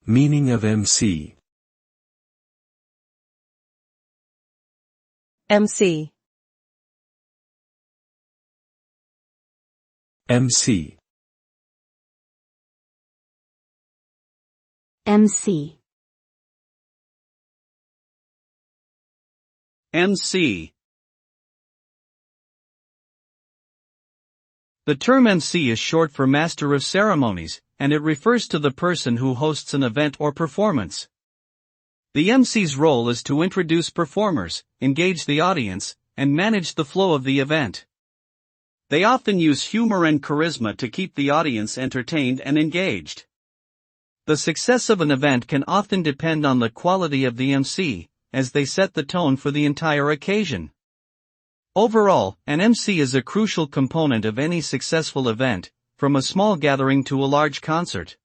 Meaning of emcee. emcee, emcee. emcee, emcee. The term emcee is short for Master of Ceremonies, and it refers to the person who hosts an event or performance. The emcee's role is to introduce performers, engage the audience, and manage the flow of the event. They often use humor and charisma to keep the audience entertained and engaged. The success of an event can often depend on the quality of the emcee, as they set the tone for the entire occasion. Overall, an emcee is a crucial component of any successful event, from a small gathering to a large concert.